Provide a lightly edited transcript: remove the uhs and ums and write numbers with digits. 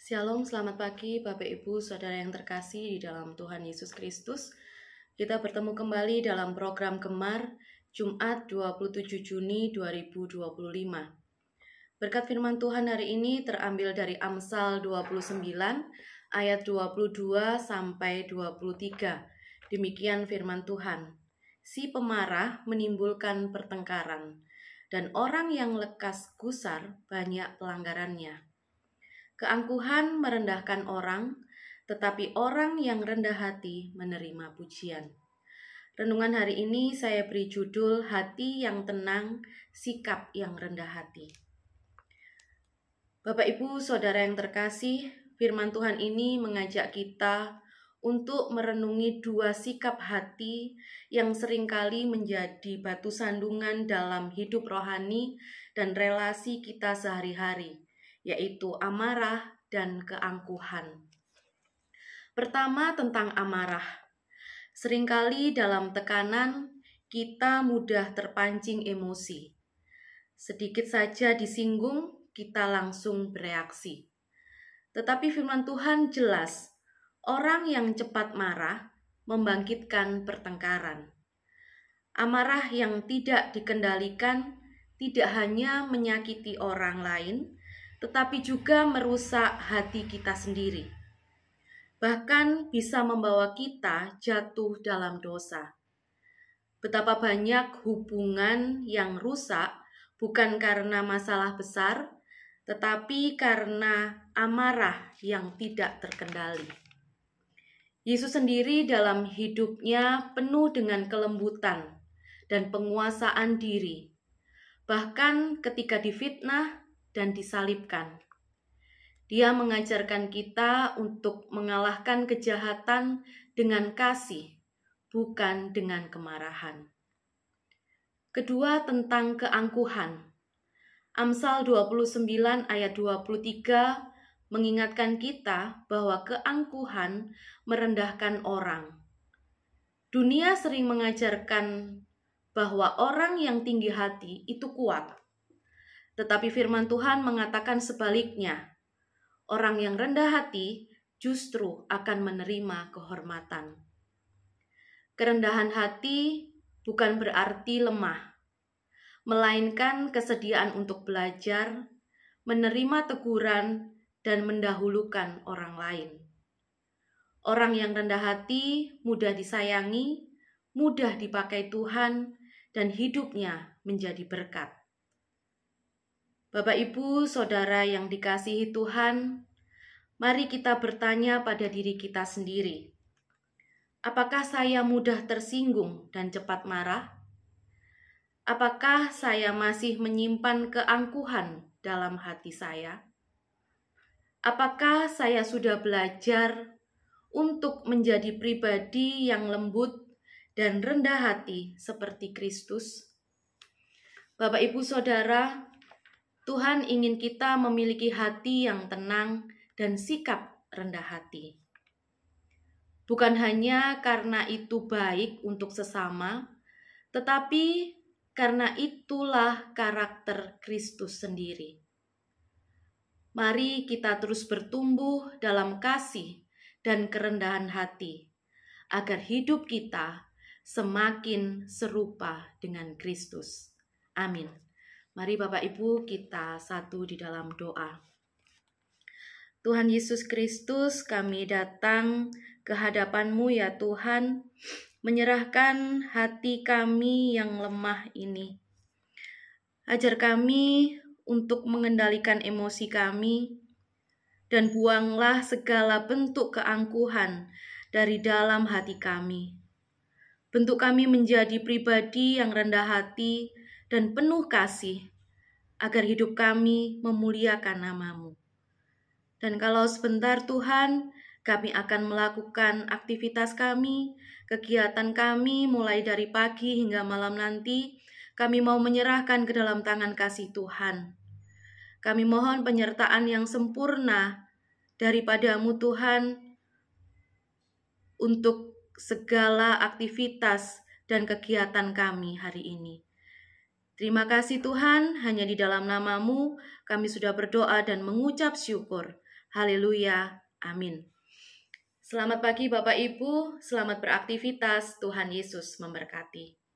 Shalom, selamat pagi Bapak Ibu, Saudara yang terkasih di dalam Tuhan Yesus Kristus. Kita bertemu kembali dalam program Gemar Jumat 27 Juni 2025. Berkat firman Tuhan hari ini terambil dari Amsal 29 ayat 22 sampai 23. Demikian firman Tuhan. Si pemarah menimbulkan pertengkaran, dan orang yang lekas gusar banyak pelanggarannya. Keangkuhan merendahkan orang, tetapi orang yang rendah hati menerima pujian. Renungan hari ini saya beri judul Hati yang Tenang, Sikap yang Rendah Hati. Bapak Ibu Saudara yang terkasih, firman Tuhan ini mengajak kita untuk merenungi dua sikap hati yang seringkali menjadi batu sandungan dalam hidup rohani dan relasi kita sehari-hari, yaitu amarah dan keangkuhan. Pertama, tentang amarah. Seringkali dalam tekanan, kita mudah terpancing emosi. Sedikit saja disinggung, kita langsung bereaksi. Tetapi firman Tuhan jelas, orang yang cepat marah membangkitkan pertengkaran. Amarah yang tidak dikendalikan tidak hanya menyakiti orang lain, tetapi juga merusak hati kita sendiri. Bahkan bisa membawa kita jatuh dalam dosa. Betapa banyak hubungan yang rusak bukan karena masalah besar, tetapi karena amarah yang tidak terkendali. Yesus sendiri dalam hidupnya penuh dengan kelembutan dan penguasaan diri. Bahkan ketika difitnah dan disalibkan, Dia mengajarkan kita untuk mengalahkan kejahatan dengan kasih, bukan dengan kemarahan. Kedua, tentang keangkuhan. Amsal 29 ayat 23 mengingatkan kita bahwa keangkuhan merendahkan orang. Dunia sering mengajarkan bahwa orang yang tinggi hati itu kuat. Tetapi firman Tuhan mengatakan sebaliknya. Orang yang rendah hati justru akan menerima kehormatan. Kerendahan hati bukan berarti lemah, melainkan kesediaan untuk belajar, menerima teguran, dan mendahulukan orang lain. Orang yang rendah hati mudah disayangi, mudah dipakai Tuhan, dan hidupnya menjadi berkat. Bapak, Ibu, Saudara yang dikasihi Tuhan, mari kita bertanya pada diri kita sendiri. Apakah saya mudah tersinggung dan cepat marah? Apakah saya masih menyimpan keangkuhan dalam hati saya? Apakah saya sudah belajar untuk menjadi pribadi yang lembut dan rendah hati seperti Kristus? Bapak, Ibu, Saudara, Tuhan ingin kita memiliki hati yang tenang dan sikap rendah hati. Bukan hanya karena itu baik untuk sesama, tetapi karena itulah karakter Kristus sendiri. Mari kita terus bertumbuh dalam kasih dan kerendahan hati, agar hidup kita semakin serupa dengan Kristus. Amin. Mari Bapak Ibu kita satu di dalam doa. Tuhan Yesus Kristus, kami datang ke hadapan-Mu ya Tuhan, menyerahkan hati kami yang lemah ini. Ajar kami untuk mengendalikan emosi kami, dan buanglah segala bentuk keangkuhan dari dalam hati kami. Bentuk kami menjadi pribadi yang rendah hati dan penuh kasih, agar hidup kami memuliakan nama-Mu. Dan kalau sebentar Tuhan, kami akan melakukan aktivitas kami, kegiatan kami mulai dari pagi hingga malam nanti, kami mau menyerahkan ke dalam tangan kasih Tuhan. Kami mohon penyertaan yang sempurna daripada-Mu Tuhan, untuk segala aktivitas dan kegiatan kami hari ini. Terima kasih Tuhan, hanya di dalam nama-Mu kami sudah berdoa dan mengucap syukur. Haleluya. Amin. Selamat pagi Bapak Ibu, selamat beraktivitas. Tuhan Yesus memberkati.